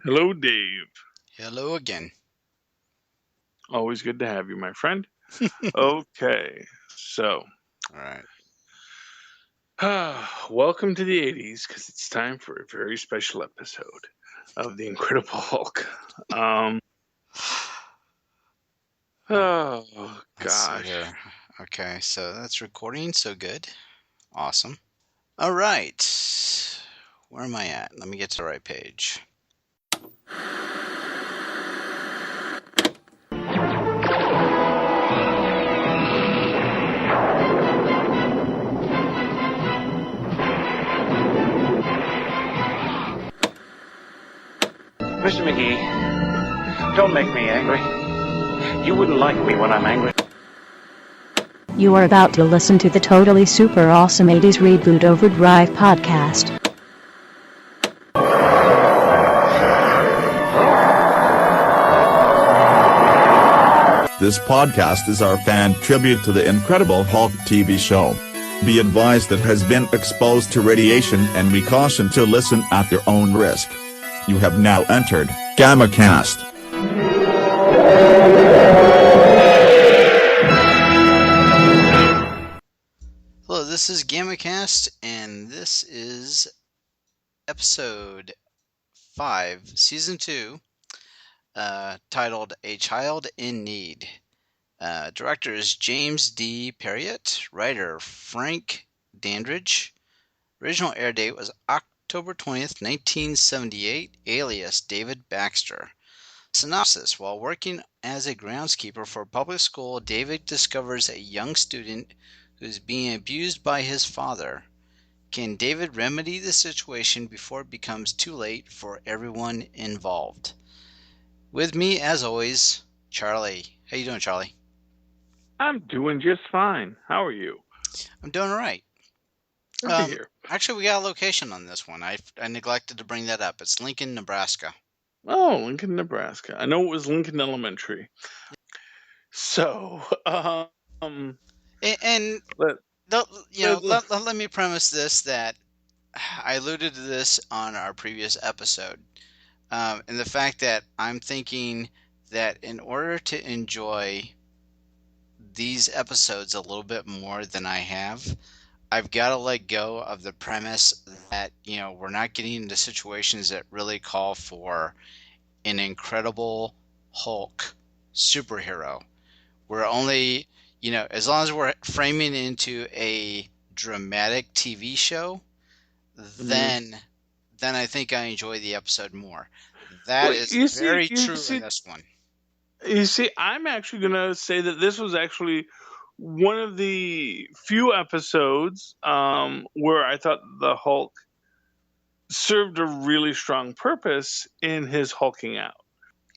Hello, Dave. Hello again. Always good to have you, my friend. Okay, so All right. welcome to the 80s because it's time for a very special episode of The Incredible Hulk. Um, Oh, oh, let's see gosh. here. Okay, so that's recording. So good. Awesome. All right. Where am I at? Let me get to the right page. Mr. McGee, don't make me angry. You wouldn't like me when I'm angry. You are about to listen to the Totally Super Awesome 80s Reboot Overdrive podcast. This podcast is our fan tribute to the Incredible Hulk TV show. Be advised it has been exposed to radiation and we caution to listen at your own risk. You have now entered GammaCast. Hello, this is GammaCast, and this is episode 5, season 2, titled A Child in Need. Director is James D. Perriott. Writer Frank Dandridge. Original air date was October 20th, 1978, alias David Baxter. Synopsis: while working as a groundskeeper for a public school, David discovers a young student who is being abused by his father. Can David remedy the situation before it becomes too late for everyone involved? With me, as always, Charlie. How you doing, Charlie? I'm doing just fine. How are you? I'm doing all right. Good to hear. Actually, we got a location on this one. I neglected to bring that up. It's Lincoln, Nebraska. Oh, Lincoln, Nebraska. I know it was Lincoln Elementary. So, And let, let, let- let me premise this that I alluded to this on our previous episode, and the fact that I'm thinking that in order to enjoy these episodes a little bit more than I have, I've got to let go of the premise that we're not getting into situations that really call for an incredible Hulk superhero. We're only, as long as we're framing into a dramatic TV show, Mhm. then I think I enjoy the episode more. That Well, is you see, very you true in see, this one. You see, I'm actually going to say that this was actually one of the few episodes where I thought the Hulk served a really strong purpose in his hulking out.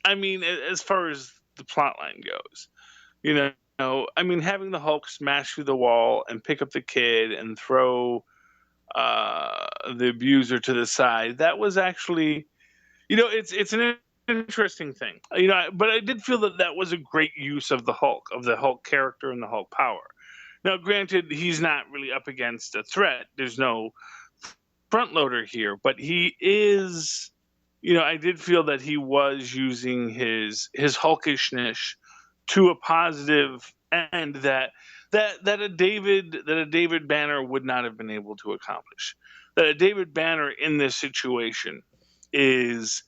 I mean, as far as the plot line goes, I mean, having the Hulk smash through the wall and pick up the kid and throw the abuser to the side, that was actually, it's an interesting thing. But I did feel that that was a great use of the Hulk character and the Hulk power. Now, granted, he's not really up against a threat. There's no front loader here, but he is. I did feel that he was using his hulkishness to a positive end that a David Banner would not have been able to accomplish. That a David Banner in this situation is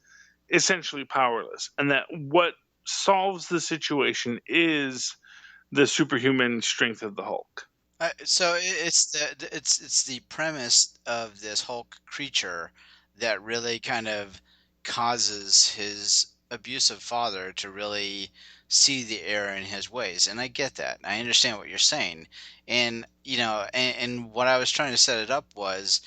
essentially powerless, and that what solves the situation is the superhuman strength of the Hulk. So it's the premise of this Hulk creature that really kind of causes his abusive father to really see the error in his ways, and I get that. I understand what you're saying, and and what I was trying to set it up was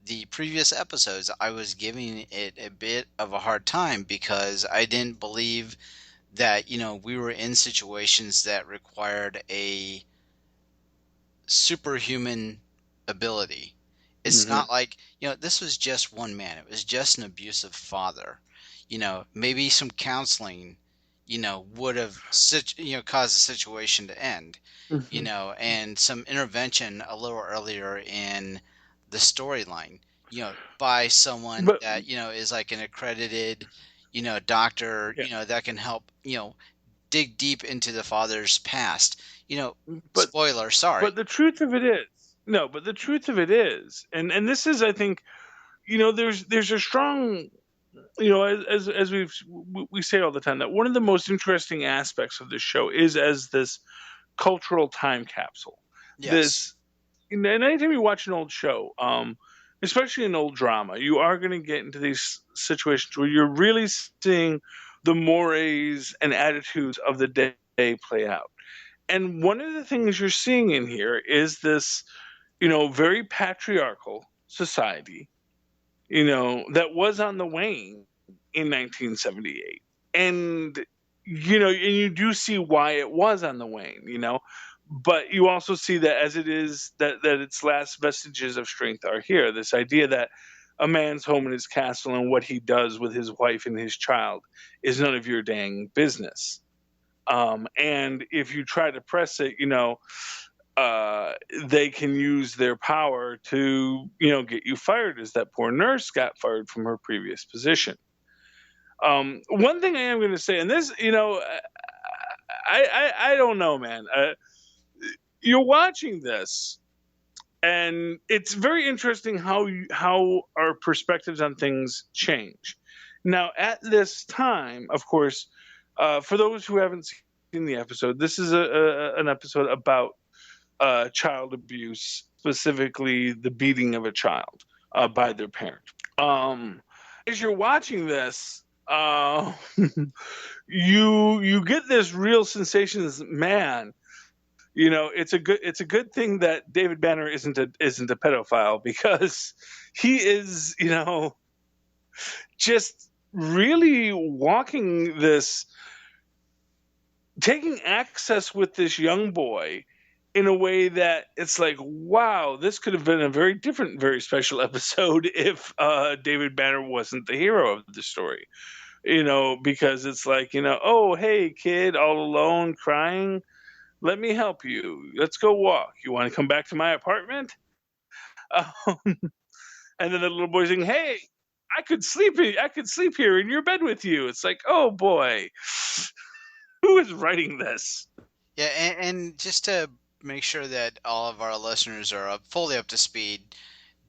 the previous episodes. I was giving it a bit of a hard time because I didn't believe that we were in situations that required a superhuman ability. It's Hmm. not like, this was just one man. It was just an abusive father. Maybe some counseling, would have caused the situation to end, Hmm. and some intervention a little earlier in the storyline, by someone But that, is like an accredited, doctor, Yeah. that can help, dig deep into the father's past. But Spoiler, sorry. but the truth of it is, no, but the truth of it is, and this is, I think, there's a strong, as we say all the time, that one of the most interesting aspects of this show is as this cultural time capsule. Yes. This, and anytime you watch an old show, especially an old drama, you are going to get into these situations where you're really seeing the mores and attitudes of the day play out. And one of the things you're seeing in here is this, very patriarchal society, that was on the wane in 1978. And, and you do see why it was on the wane, but you also see that as it is, that its last vestiges of strength are here. This idea that a man's home and his castle and what he does with his wife and his child is none of your dang business. And if you try to press it, they can use their power to, get you fired, as that poor nurse got fired from her previous position. One thing I am going to say, and this, I don't know, man. You're watching this, and it's very interesting how our perspectives on things change. Now, at this time, of course, for those who haven't seen the episode, this is an episode about child abuse, specifically the beating of a child by their parent. As you're watching this, you get this real sensation as, man, it's a good thing that David Banner isn't a pedophile, because he is, just really walking this, taking access with this young boy in a way that it's like, wow, this could have been a very different, very special episode if David Banner wasn't the hero of the story. Because it's like, oh, hey, kid, all alone, crying. Let me help you. Let's go walk. You want to come back to my apartment? Um, and then the little boy's saying, hey, I could sleep here in your bed with you. It's like, oh boy, who is writing this? Yeah, and just to make sure that all of our listeners are fully up to speed,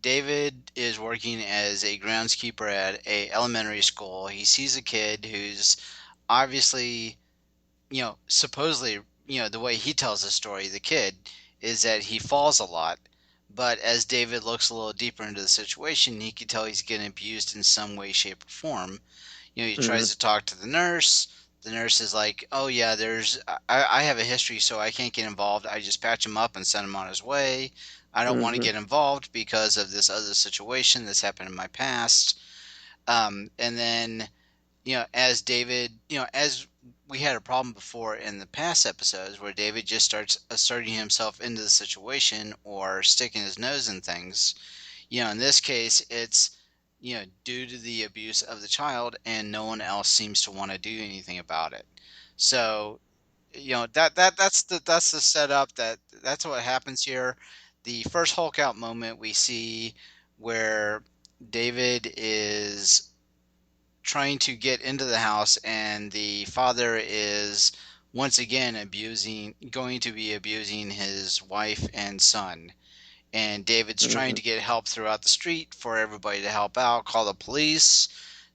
David is working as a groundskeeper at a elementary school. He sees a kid who's obviously, supposedly, the way he tells the story, the kid, is that he falls a lot. But as David looks a little deeper into the situation, he can tell he's getting abused in some way, shape, or form. He tries to talk to the nurse. The nurse is like, "Oh yeah, I have a history, so I can't get involved. I just patch him up and send him on his way. I don't want to Mm-hmm. get involved because of this other situation that's happened in my past." And then, as David, as we had a problem before in the past episodes where David just starts asserting himself into the situation or sticking his nose in things. In this case, it's, due to the abuse of the child, and no one else seems to want to do anything about it. So, that's the setup. That's what happens here. The first Hulk out moment we see where David is trying to get into the house, and the father is once again going to be abusing his wife and son. And David's trying Mm-hmm. to get help throughout the street for everybody to help out, call the police.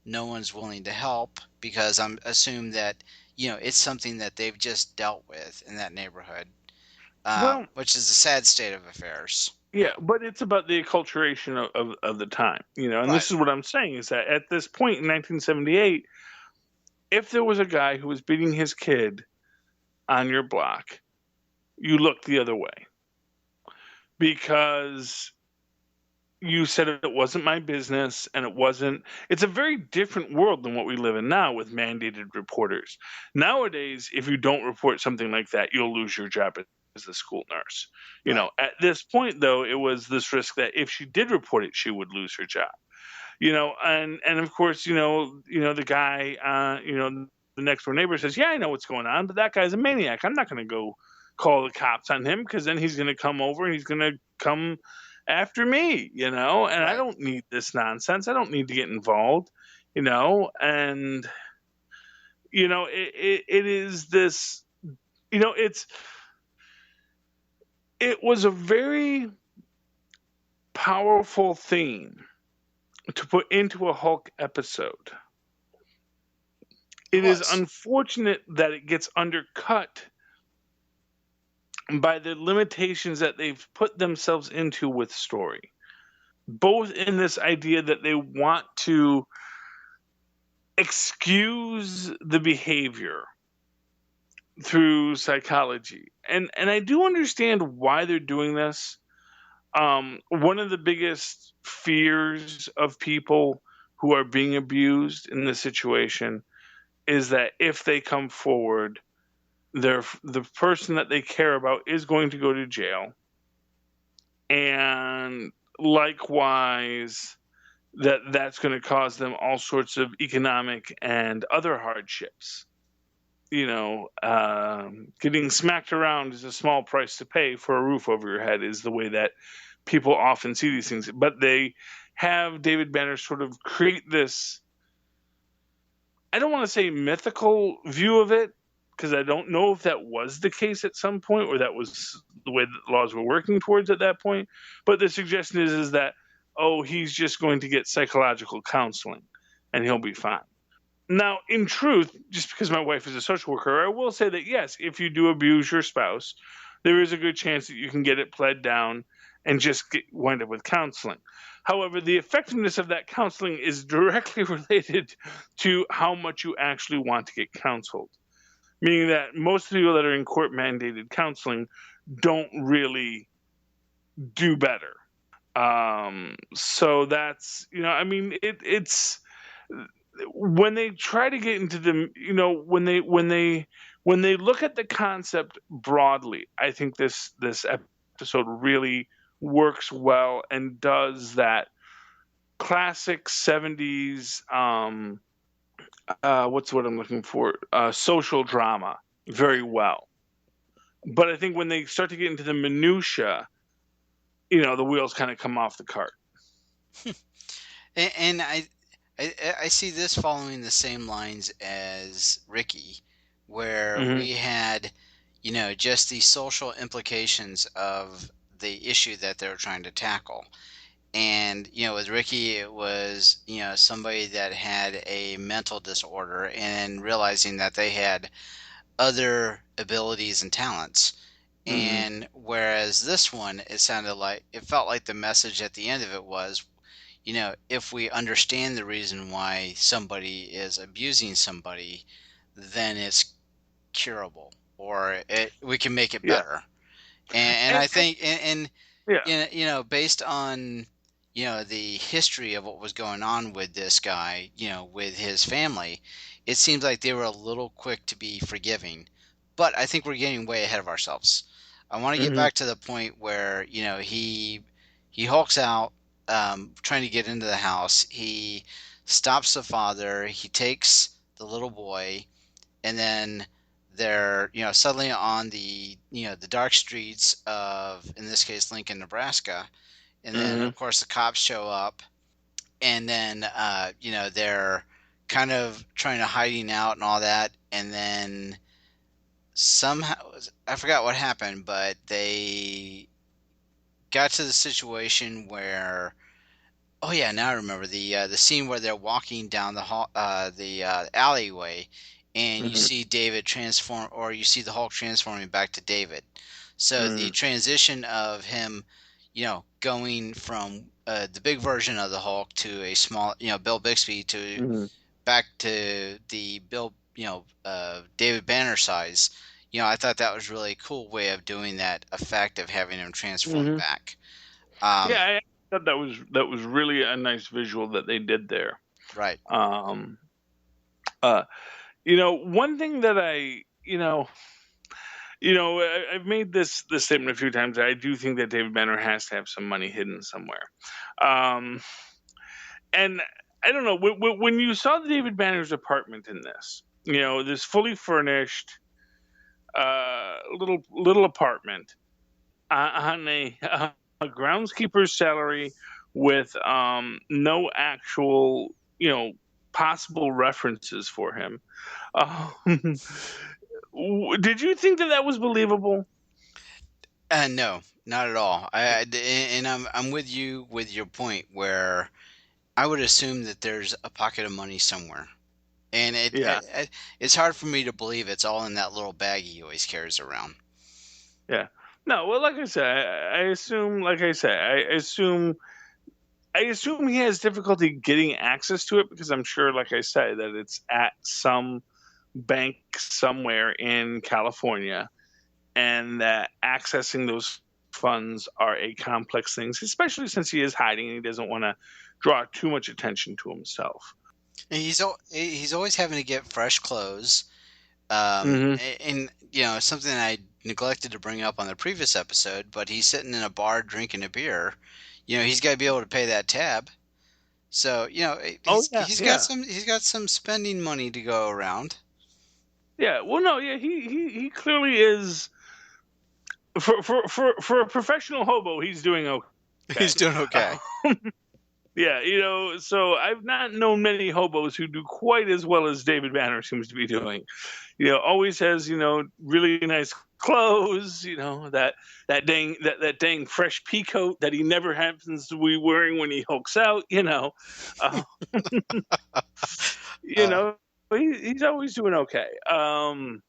No one's willing to help because I'm assume that it's something that they've just dealt with in that neighborhood, Well, which is a sad state of affairs. yeah, but it's about the acculturation of the time, and Right. this is what I'm saying, is that at this point in 1978, if there was a guy who was beating his kid on your block, you looked the other way, because you said it wasn't my business, and it's a very different world than what we live in now with mandated reporters. Nowadays, if you don't report something like that, you'll lose your job as a school nurse. Right. At this point, though, it was this risk that if she did report it, she would lose her job. And of course, the guy, the next door neighbor says, yeah, I know what's going on, but that guy's a maniac. I'm not going to go call the cops on him, because then he's going to come over and he's going to come after me, and I Right. don't need this nonsense. I don't need to get involved. and it is this, it's it was a very powerful theme to put into a Hulk episode. It It is was. unfortunate that it gets undercut by the limitations that they've put themselves into with story. Both in this idea that they want to excuse the behavior through psychology. And I do understand why they're doing this. One of the biggest fears of people who are being abused in this situation is that if they come forward, the person that they care about is going to go to jail, and likewise that's going to cause them all sorts of economic and other hardships. Getting smacked around is a small price to pay for a roof over your head, is the way that people often see these things. But they have David Banner sort of create this, I don't want to say mythical view of it, because I don't know if that was the case at some point, or that was the way that the laws were working towards at that point. But the suggestion is that, oh, he's just going to get psychological counseling and he'll be fine. Now, in truth, just because my wife is a social worker, I will say that yes, if you do abuse your spouse, there is a good chance that you can get it pled down and just wind up with counseling. However, the effectiveness of that counseling is directly related to how much you actually want to get counseled. Meaning that most of the people that are in court mandated counseling don't really do better. So that's, it's when they try to get into the, when they look at the concept broadly, I think this episode really works well and does that classic 70s, what's what I'm looking for, social drama very well. But I think when they start to get into the minutia, the wheels kind of come off the cart. And I see this following the same lines as Ricky, where Mm-hmm. we had, just the social implications of the issue that they're trying to tackle. And, with Ricky, it was, somebody that had a mental disorder and realizing that they had other abilities and talents. Mm-hmm. And whereas this one, it felt like the message at the end of it was, if we understand the reason why somebody is abusing somebody, then it's curable, or we can make it Yeah. better. And I And think, yeah. based on, the history of what was going on with this guy, with his family, it seems like they were a little quick to be forgiving. But I think we're getting way ahead of ourselves. I want to get Mm-hmm. back to the point where, he hulks out, trying to get into the house. He stops the father. He takes the little boy, and then they're, suddenly on the, the dark streets of, in this case, Lincoln, Nebraska. And then, Mm-hmm. of course, the cops show up, and then, they're kind of trying to hiding out and all that. And then somehow, I forgot what happened, but they got to the situation where, oh yeah, now I remember the scene where they're walking down the alleyway, and you Mm-hmm. see David transform, or you see the Hulk transforming back to David. So the Mm-hmm. transition of him, going from the big version of the Hulk to a small, Bill Bixby, to Mm-hmm. back to the Bill, David Banner size. I thought that was really cool way of doing that effect of having him transform Mm-hmm. back. Yeah, Um, I thought that was really a nice visual that they did there. right. Um, uh, one thing that I've made this statement a few times. I do think that David Banner has to have some money hidden somewhere. Um, and I don't know, when you saw the David Banner's apartment in this, this fully furnished little apartment on a groundskeeper's salary with no actual possible references for him. Did you think that was believable? No, not at all. And I'm with you with your point where I would assume that there's a pocket of money somewhere, and Yeah, it's hard for me to believe it's all in that little bag he always carries around. yeah. No, well, like I said, I assume, like I said, I assume he has difficulty getting access to it because I'm sure, like I said, that it's at some bank somewhere in California, and that accessing those funds are a complex thing, especially since he is hiding and he doesn't want to draw too much attention to himself. And he's always having to get fresh clothes. Hmm. And something I neglected to bring up on the previous episode, but he's sitting in a bar drinking a beer. He's got to be able to pay that tab. So Oh yeah, he's got yeah, some spending money to go around. yeah. Well, no, yeah, he clearly is for a professional hobo. He's doing okay. He's doing okay. Yeah, so I've not known many hobos who do quite as well as David Banner seems to be doing. Always has, really nice clothes, that dang fresh pea coat that he never happens to be wearing when he hulks out, uh, you Uh, know, he's always doing okay. And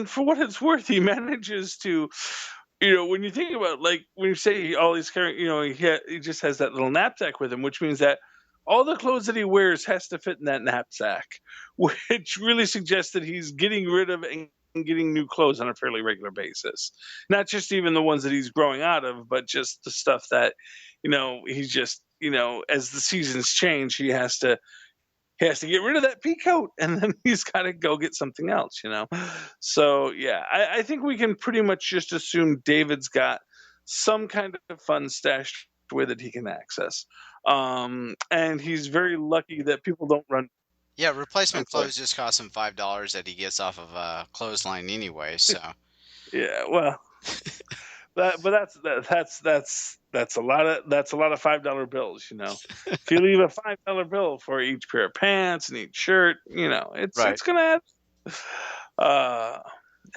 for what it's worth, he manages to, when you think about, like, when you say all he's carrying, he just has that little knapsack with him, which means that all the clothes that he wears has to fit in that knapsack, which really suggests that he's getting rid of and getting new clothes on a fairly regular basis. Not just even the ones that he's growing out of, but just the stuff that, he's just, as the seasons change, he has to get rid of that pea coat, and then he's got to go get something else. So yeah, I think we can pretty much just assume David's got some kind of fun stashed with it he can access, and he's very lucky that people don't run. yeah, I'm replacement sorry. clothes just cost him $5 that he gets off of a clothesline anyway. So Yeah, well, that's a lot of $5 bills. If you leave a $5 bill for each pair of pants and each shirt, it's right. it's gonna add. Uh,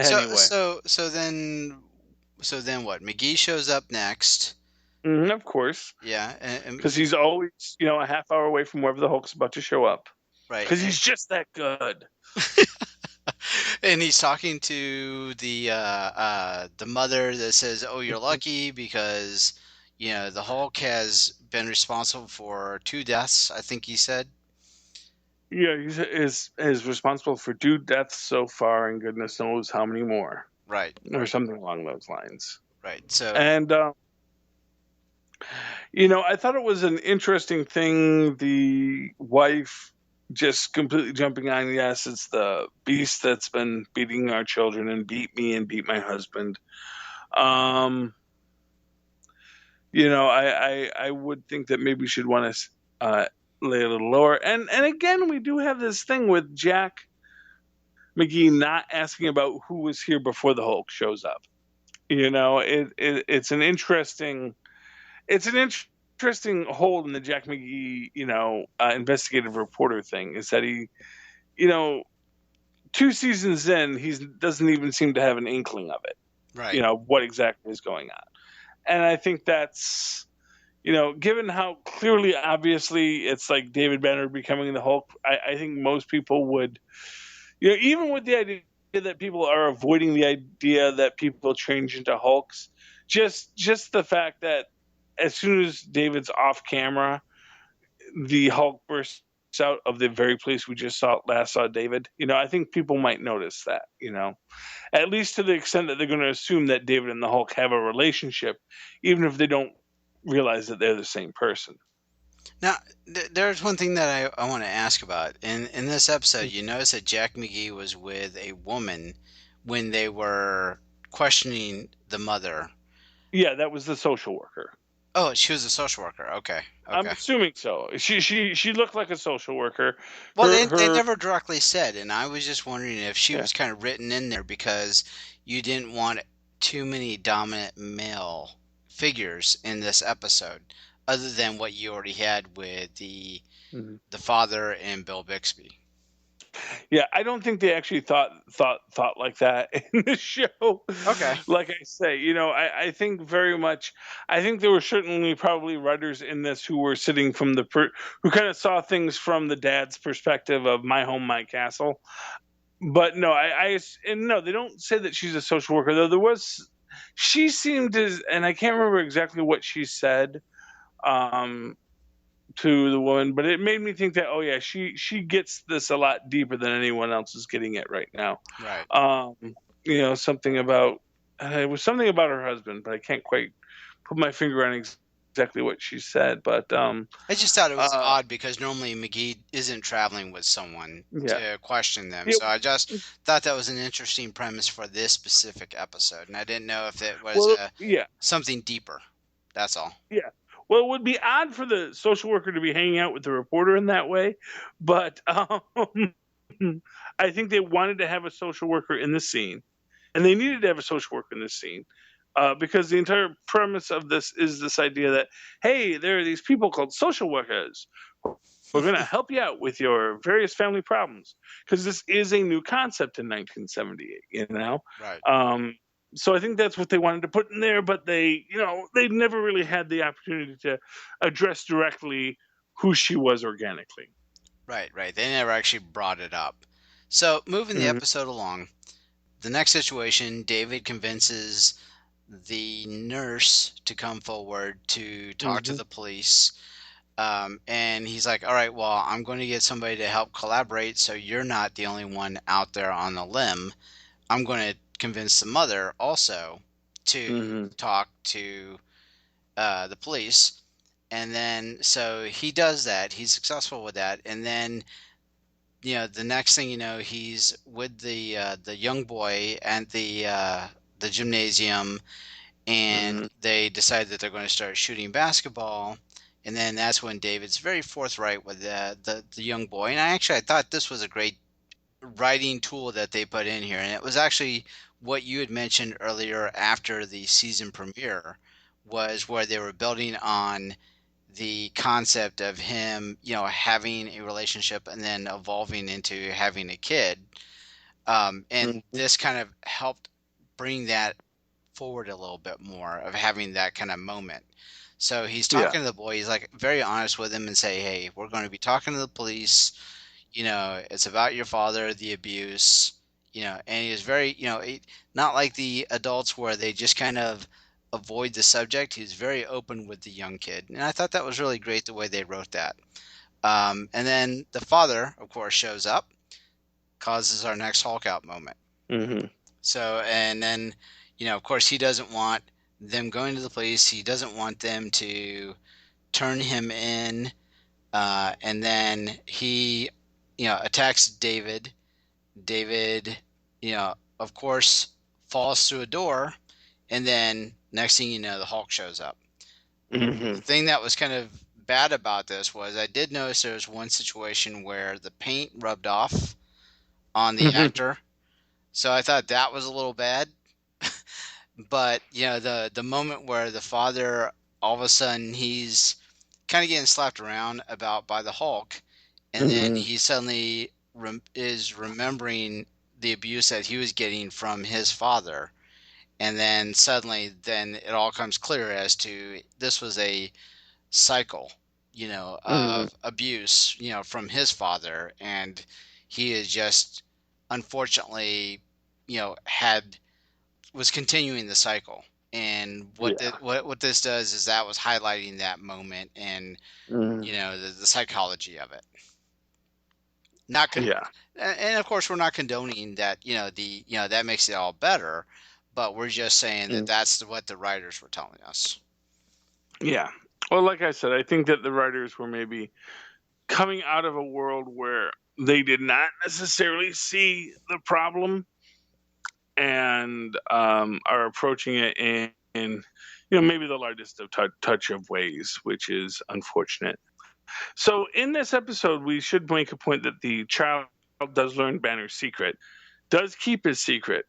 So anyway, so so then so then what? McGee shows up next. of course, Yeah, because he's always a half hour away from wherever the Hulk's about to show up. right. Because he's just that good. And he's talking to the mother that says, "Oh, you're lucky because the Hulk has been responsible for 2 deaths." I think he said. Yeah, he's responsible for 2 deaths so far, and goodness knows how many more, Right, or something along those lines. right. So And I thought it was an interesting thing. The wife just completely jumping on. Yes, it's the beast that's been beating our children and beat me and beat my husband. Um, I would think that maybe we should want to lay a little lower. And again, we do have this thing with Jack McGee not asking about who was here before the Hulk shows up. It's an interesting hold in the Jack McGee investigative reporter thing, is that he, 2 seasons in, he doesn't even seem to have an inkling of it. right, What exactly is going on. And I think that's, given how clearly, obviously, it's like David Banner becoming the Hulk, I think most people would, even with the idea that people are avoiding the idea that people change into Hulks, just the fact that as soon as David's off camera, the Hulk bursts out of the very place we just last saw David. I think people might notice that, at least to the extent that they're going to assume that David and the Hulk have a relationship, even if they don't realize that they're the same person. now there's one thing that I want to ask about. In this episode, you notice that Jack McGee was with a woman when they were questioning the mother. Yeah, that was the social worker. Oh, she was a social worker. Okay, I'm okay. assuming so. She looked like a social worker. Well, they Her never directly said, and I was just wondering if she Yeah. was kind of written in there because you didn't want too many dominant male figures in this episode. other than what you already had with the Mm-hmm. father and Bill Bixby. Yeah, I don't think they actually thought like that in the show. Okay. Like I say, I think very much. I think there were certainly probably writers in this who were sitting from who kind of saw things from the dad's perspective of my home, my castle. But no, and no, they don't say that she's a social worker though. She seemed to, and I can't remember exactly what she said. Um, to the woman, but it made me think that oh yeah, she gets this a lot deeper than anyone else is getting it right now. Right. Um, something about it was something about her husband, but I can't quite put my finger on exactly what she said. But I just thought it was uh, odd because normally McGee isn't traveling with someone yeah, to question them. yeah, So I just thought that was an interesting premise for this specific episode, and I didn't know if it was well, yeah, something deeper. That's all. yeah. Well, it would be odd for the social worker to be hanging out with the reporter in that way, but I think they wanted to have a social worker in the scene, and they needed to have a social worker in this scene because the entire premise of this is this idea that hey, there are these people called social workers. We're going to help you out with your various family problems because this is a new concept in 1978. Right. So I think that's what they wanted to put in there, but they never really had the opportunity to address directly who she was organically. Right. Right. They never actually brought it up. So moving the Mm-hmm. episode along, the next situation, David convinces the nurse to come forward to talk to Mm-hmm. the police. And he's like, all right, well, I'm going to get somebody to help collaborate so you're not the only one out there on the limb. I'm going to convince the mother also to Mm-hmm. talk to the police. And then, so he does that. He's successful with that. And then, the next thing you know, he's with the young boy at the gymnasium, and Mm-hmm. they decide that they're going to start shooting basketball. And then that's when David's very forthright with the young boy. And I thought this was a great writing tool that they put in here. And it was actually what you had mentioned earlier after the season premiere, was where they were building on the concept of him, having a relationship and then evolving into having a kid. And Mm-hmm. this kind of helped bring that forward a little bit more of having that kind of moment. So he's Yeah. talking to the boy. He's like very honest with him and say, "Hey, we're going to be talking to the police. It's about your father, the abuse. And he was very, not like the adults where they just kind of avoid the subject. He's very open with the young kid, and I thought that was really great the way they wrote that. And then the father, of course, shows up, causes our next Hulk out moment. Mm-hmm. So, and then, of course, he doesn't want them going to the police. He doesn't want them to turn him in. And then he, attacks David. David, of course, falls through a door. And then next thing you know, the Hulk shows up. Mm-hmm. The thing that was kind of bad about this was I did notice there was one situation where the paint rubbed off on the actor. So I thought that was a little bad. But the moment where the father, all of a sudden, he's kind of getting slapped around about by the Hulk, and then Mm-hmm. he suddenly is remembering the abuse that he was getting from his father, and then suddenly then it all comes clear as to this was a cycle, Mm-hmm. of abuse, from his father, and he is just unfortunately, had was continuing the cycle. And Yeah. what this does is that was highlighting that moment and Mm-hmm. the psychology of it. Not con- Yeah. and of course we're not condoning that, that makes it all better, but we're just saying that Mm. that's what the writers were telling us. Yeah. Well, like I said, I think that the writers were maybe coming out of a world where they did not necessarily see the problem and are approaching it in maybe the largest of touch of ways, which is unfortunate. So in this episode, we should make a point that the child does learn Banner's secret, does keep his secret,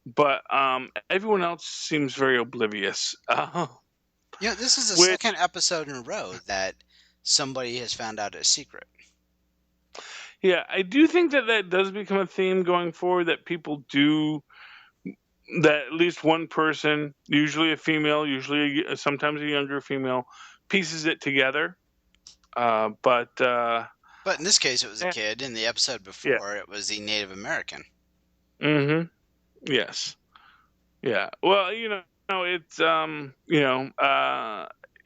but everyone else seems very oblivious. This is the which, second episode in a row that somebody has found out a secret. yeah, I do think that that does become a theme going forward, that people do, that at least one person, usually a female, sometimes a younger female, pieces it together. But But in this case, it was a eh, kid. In the episode yeah, before, it was the Native American. mm-hmm, yes, yeah. Well, it's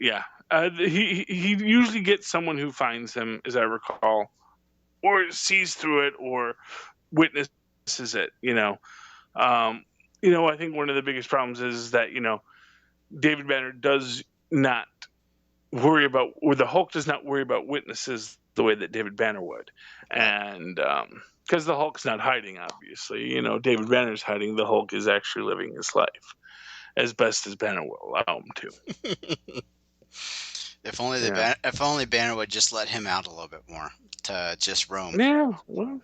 yeah. He usually gets someone who finds him, as I recall, or sees through it, or witnesses it. Um, I think one of the biggest problems is that David Banner does not worry about, or the Hulk does not worry about witnesses the way that David Banner would, Right. and because the Hulk's not hiding, obviously, David Banner's hiding. The Hulk is actually living his life as best as Banner will allow him to. Yeah, If only Banner would just let him out a little bit more to just roam. yeah. Well,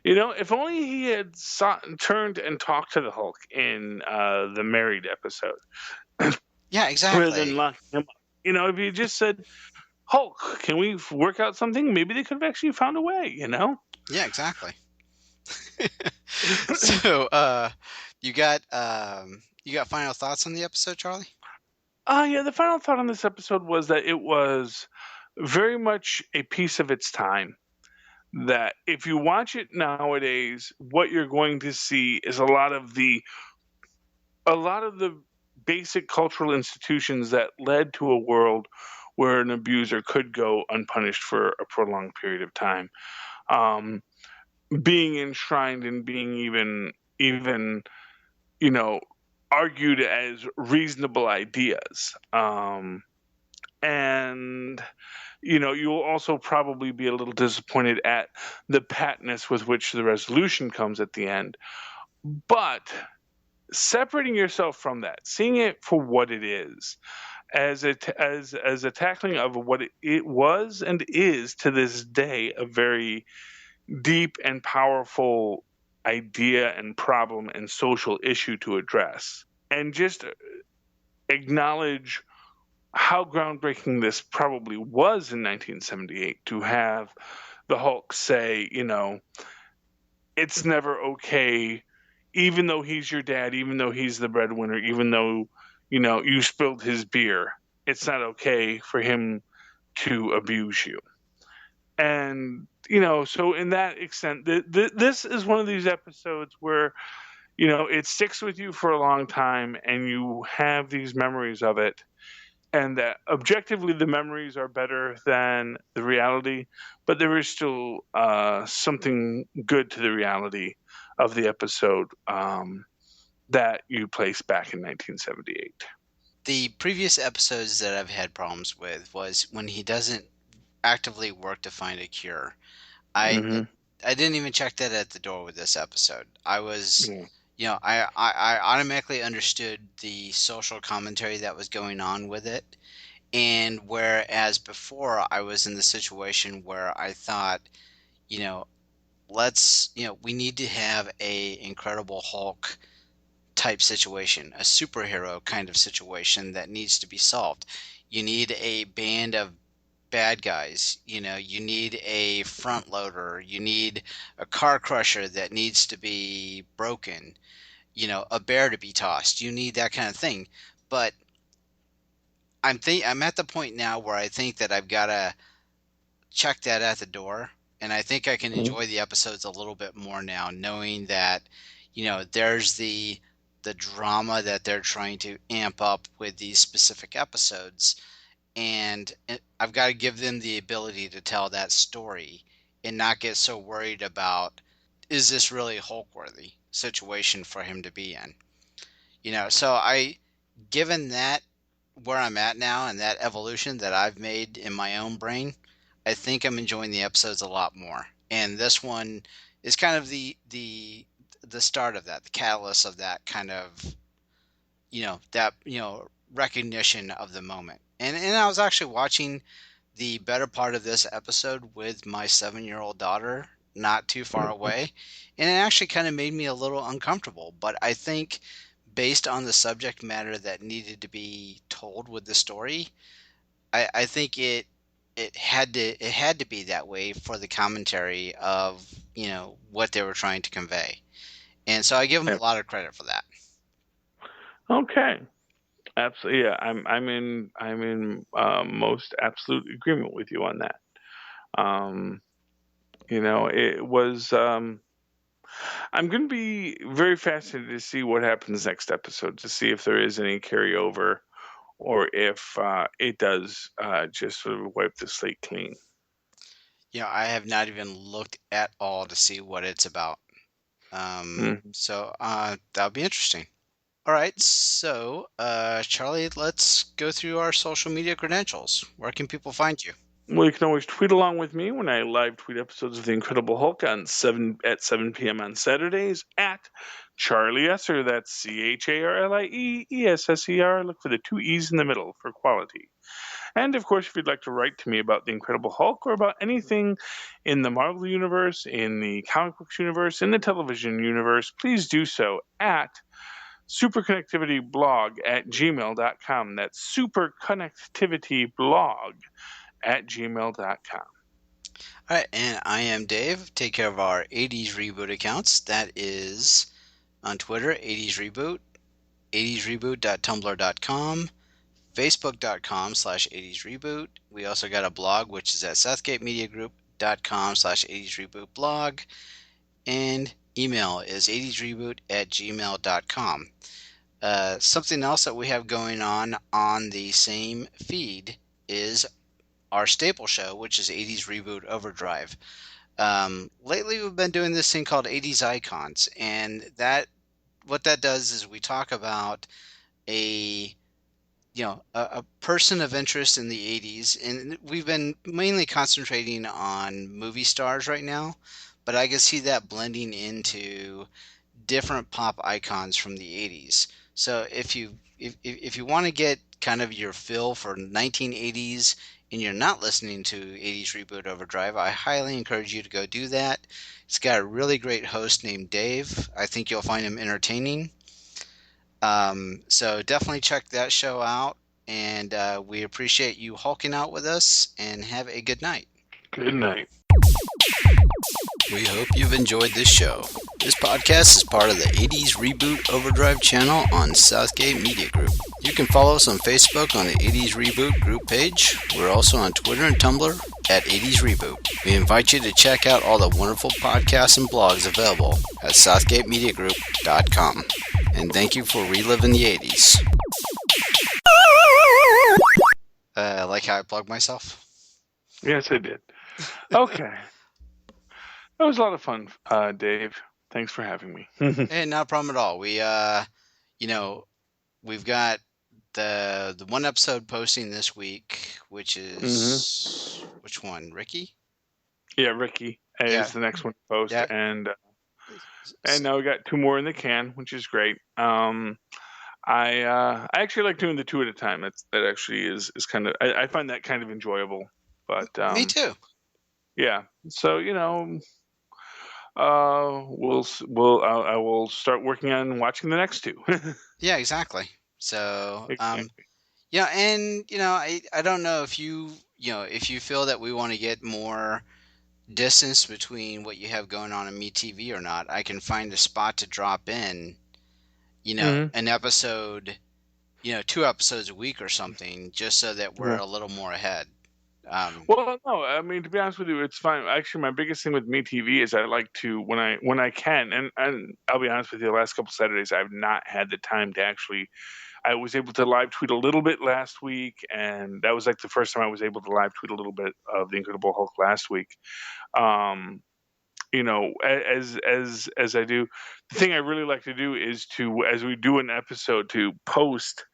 if only he had turned and talked to the Hulk in the Married episode, Yeah, rather than exactly. locking him up. If he just said, Hulk, can we work out something? Maybe they could have actually found a way, Yeah, exactly. So, you got final thoughts on the episode, Charlie? Yeah, the final thought on this episode was that it was very much a piece of its time. That if you watch it nowadays, what you're going to see is a lot of the basic cultural institutions that led to a world where an abuser could go unpunished for a prolonged period of time, being enshrined and being even argued as reasonable ideas. And you'll also probably be a little disappointed at the patness with which the resolution comes at the end. But separating yourself from that, seeing it for what it is, as a tackling of what it was and is to this day, a very deep and powerful idea and problem and social issue to address, and just acknowledge how groundbreaking this probably was in 1978, to have the Hulk say, it's never okay, even though he's your dad, even though he's the breadwinner, even though, you spilled his beer, it's not okay for him to abuse you. And, so in that extent, this is one of these episodes where, it sticks with you for a long time and you have these memories of it. And that objectively the memories are better than the reality, but there is still something good to the reality of the episode that you place back in 1978. The previous episodes that I've had problems with was when he doesn't actively work to find a cure. I Mm-hmm. I didn't even check that at the door with this episode. I was, Yeah. I automatically understood the social commentary that was going on with it. And whereas before I was in the situation where I thought, you know, we need to have a Incredible Hulk type situation, a superhero kind of situation that needs to be solved. You need a band of bad guys, you need a front loader, you need a car crusher that needs to be broken, a bear to be tossed. You need that kind of thing. But I'm at the point now where I think that I've got to check that at the door, and I think I can Mm-hmm. enjoy the episodes a little bit more now, knowing that there's the drama that they're trying to amp up with these specific episodes, and I've got to give them the ability to tell that story and not get so worried about, is this really Hulk worthy situation for him to be in. So given that, where I'm at now and that evolution that I've made in my own brain, I think I'm enjoying the episodes a lot more. And this one is kind of the start of that, the catalyst of that kind of, recognition of the moment. And I was actually watching the better part of this episode with my 7-year-old daughter not too far away, and it actually kind of made me a little uncomfortable. But I think based on the subject matter that needed to be told with the story, I think it had to be that way for the commentary of what they were trying to convey, and so I give them a lot of credit for that. Okay. Absolutely, yeah. I'm in most absolute agreement with you on that. It was. I'm going to be very fascinated to see what happens next episode, to see if there is any carryover, or if it does just sort of wipe the slate clean. I have not even looked at all to see what it's about. So that'll be interesting. All right, so Charlie, let's go through our social media credentials. Where can people find you? Well, you can always tweet along with me when I live tweet episodes of The Incredible Hulk at 7 p.m. on Saturdays at Charlie Esser. That's CharlieEsser. Look for the 2 E's in the middle for quality. And of course, if you'd like to write to me about The Incredible Hulk or about anything in the Marvel Universe, in the comic books universe, in the television universe, please do so at superconnectivityblog@gmail.com. That's superconnectivityblog@gmail.com. All right, and I am Dave. Take care of our 80s Reboot accounts. That is on Twitter, 80s Reboot, 80sreboot.tumblr.com, facebook.com/80s Reboot. We also got a blog, which is at southgatemediagroup.com/80s Reboot blog, and email is 80sreboot@gmail.com. Something else that we have going on the same feed is our staple show, which is 80s Reboot Overdrive. Lately, we've been doing this thing called 80s Icons, and what that does is we talk about a person of interest in the 80s, and we've been mainly concentrating on movie stars right now, but I can see that blending into different pop icons from the 80s. So if you want to get kind of your fill for 1980s and you're not listening to 80s Reboot Overdrive, I highly encourage you to go do that. It's got a really great host named Dave. I think you'll find him entertaining. So definitely check that show out, and we appreciate you hulking out with us, and have a good night. Good night. We hope you've enjoyed this show. This podcast is part of the 80s Reboot Overdrive channel on Southgate Media Group. You can follow us on Facebook on the 80s Reboot group page. We're also on Twitter and Tumblr at 80s Reboot. We invite you to check out all the wonderful podcasts and blogs available at southgatemediagroup.com. And thank you for reliving the 80s. Like how I plug myself? Yes, I did. Okay. That was a lot of fun, Dave. Thanks for having me. Hey, not a problem at all. We, we've got the one episode posting this week, which is which one? Ricky? Yeah, Ricky is the next one to post, and now we got 2 more in the can, which is great. I actually like doing the 2 at a time. That actually is kind of, I find that kind of enjoyable. But me too. Yeah. So I will start working on watching the next 2. Yeah, exactly. So Exactly. yeah, and I don't know if you feel that we want to get more distance between what you have going on in MeTV or not. I can find a spot to drop in, an episode, 2 episodes a week or something, just so that we're a little more ahead. Well, no, I mean, to be honest with you, it's fine. Actually, my biggest thing with MeTV is I like to, when I can, and I'll be honest with you, the last couple Saturdays I've not had the time to actually. I was able to live tweet a little bit last week, and that was like the first time I was able to live tweet a little bit of the Incredible Hulk last week. As I do, the thing I really like to do is to, as we do an episode, to post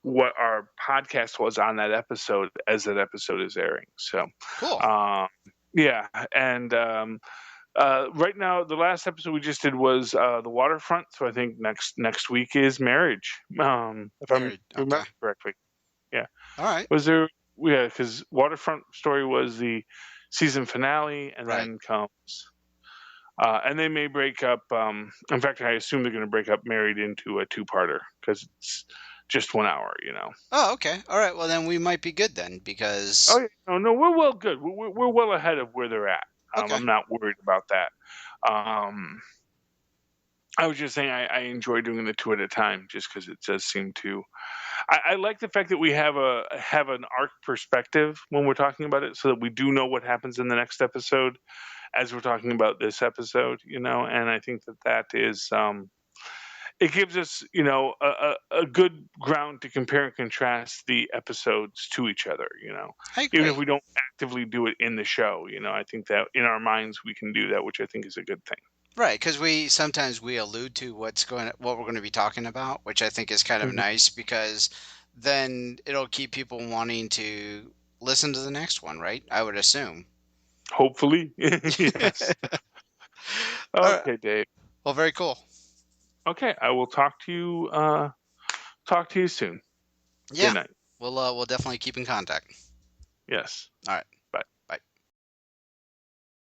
what our podcast was on that episode as that episode is airing. So cool. Yeah, and right now the last episode we just did was the Waterfront. So I think next week is Marriage. If I remember correctly. Yeah. All right. Was there? Yeah, because Waterfront Story was the season finale, and then comes And they may break up. In fact, I assume they're going to break up Married into a two-parter because it's just 1 hour, Oh, okay. All right. Well, then we might be good then because. Oh, yeah. No, we're well good. We're well ahead of where they're at. Okay. I'm not worried about that. I was just saying I enjoy doing the two at a time just because it does seem to. I like the fact that we have an arc perspective when we're talking about it, so that we do know what happens in the next episode as we're talking about this episode, and I think that is it gives us a good ground to compare and contrast the episodes to each other, I agree. even if we don't actively do it in the show. I think that in our minds we can do that, which I think is a good thing. Right, because sometimes we allude to what we're going to be talking about, which I think is kind of nice because then it'll keep people wanting to listen to the next one, right? I would assume. Hopefully, yes. All right. Okay, Dave. Well, very cool. Okay, I will talk to you soon. Yeah. Good night. We'll definitely keep in contact. Yes. All right.